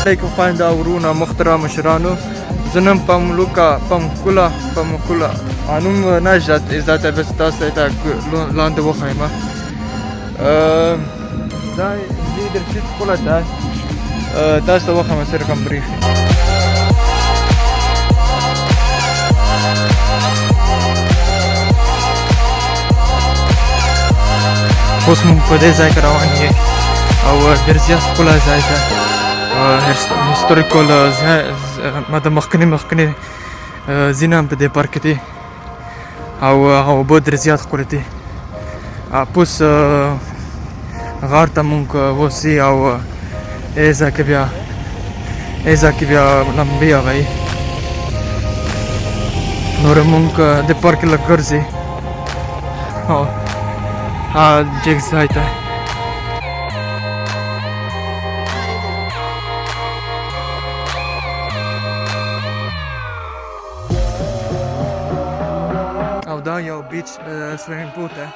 عليكم خويندو ورونا محترم مشرانو زنم پمکولا انوم نجات ازات بس تاسو ته لاندې وخایمه دا لیدرشپ کوله ده تاسو ته وخایمه سره کوم بریف اوس موږ په دې ځای کې روان یو او ډېر زیات ښکلی ځای ده هیستوریکل مخکني ځینې هم په دې پارک کې دي او اوبه ډېر زیات ښکلي دي پوس غار ته موږ وځي او ایزا کې بیا لمبې هغه نور موږ د پارک لږ ګرځي او جګ ځای ته او دا یو بیچ سویمینګ پول ده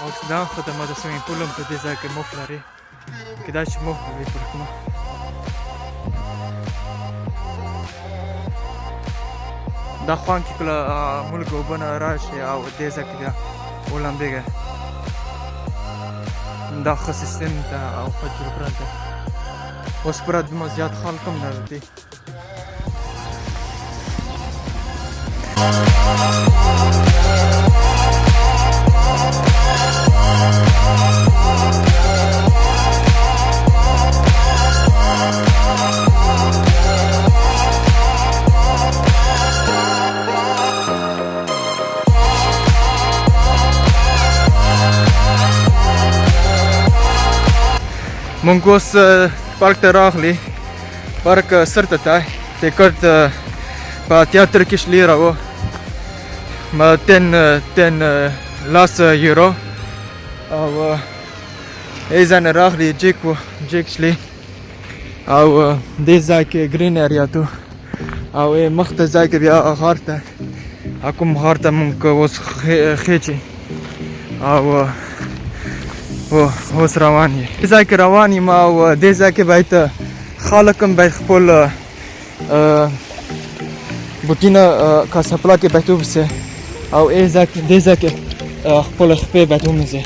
او دا خدمه د سویمینګ پول هم په دې ځای کې مفت لري کیدای شي مفت وي پر کومه دا خوان کې کله ملک اوبه نه راشي او دې ځای کې بیا ولمبېږي دا ښه سیستم ده او ښه جوړ کړی ده اوس پوره دومره زیات خلک هم نه دي مونږ اوس پارک ته راغلي پارک سرته ته ټکټ په 83 کې لیره و ما 10 لاس یورو او ایزان راغلي جیکشلی او دې ځای کې ګرین ایریا تو او مخ ته ځای کې بیا غار ته کوم غار ته مونږ اوس خېچي او اوس روان یې دې ځای کې روان یم او دې ځای کې باید خلک هم باید خپل بوټونه کاسپلا کې باید وبسي او دې ځای کې خپل خپې باید ومینځي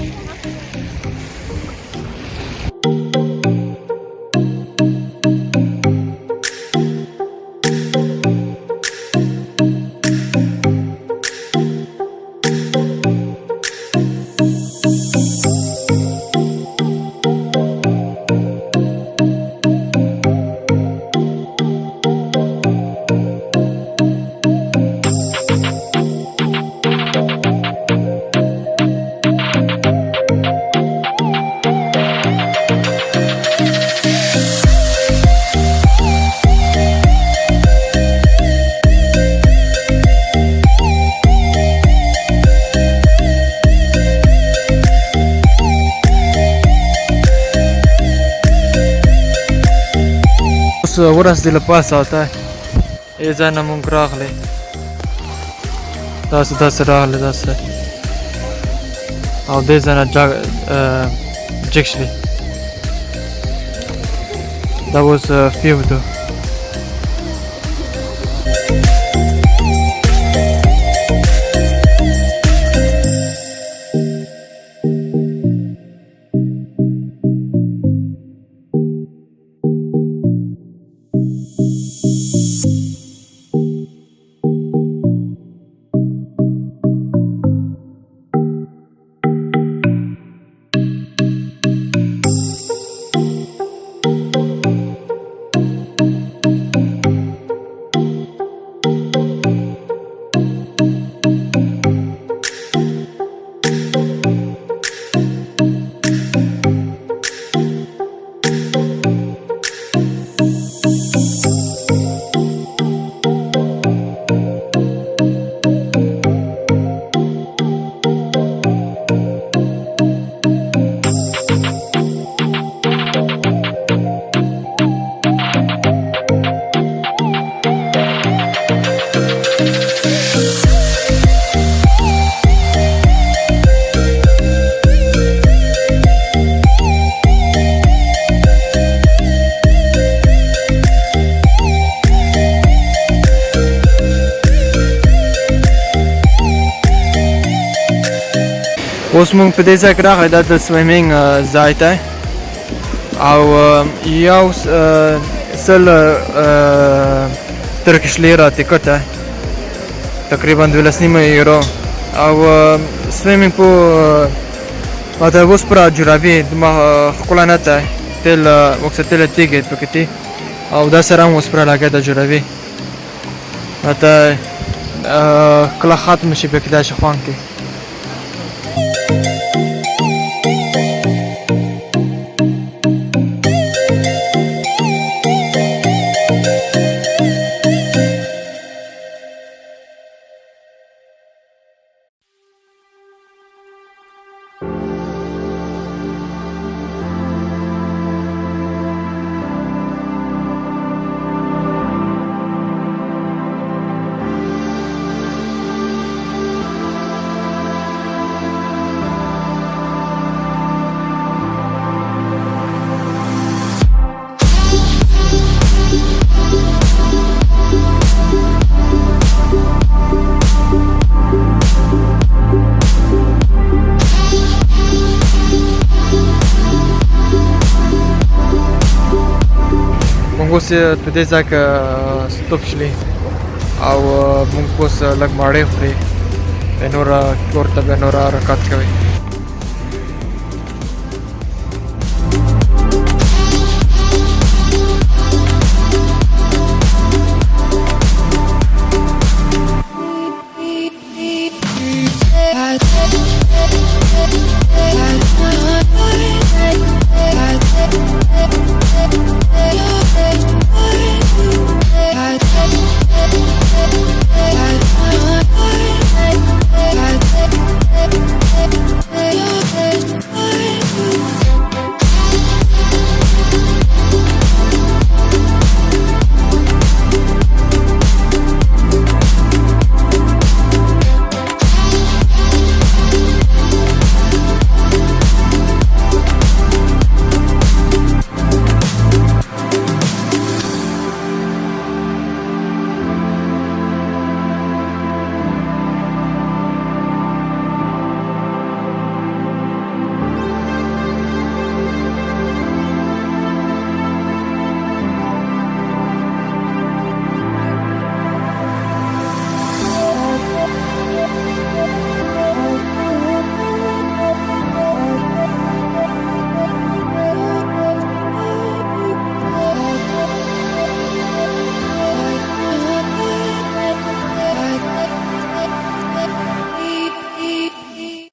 ورځ دې له پاسه وته ای ځای نه مونږ راغلی داسې راغلی داسې او دې ځای نه جګشلی that was a few though اوس مونږ په دې ځای کې راغلی دا د سویمینګ ځای دی او یو سل ترکش لیره ټکټ دی تقریبا 12 یورو او سویمینګ پول ماته اوس پر جوړوي دما ښکلا نه دی تل مقصد تل تیږې پکې دي او دا سره هم اوس پر لګیا د جوړوي ماته کله ختم شي پکې داسې خوند کوي مونږ اوس په دې ځای کې سټوپ شلي او مونږ اوس لږ ماړۍ خوري بیا نور کور ته بیا نور حرکت کوي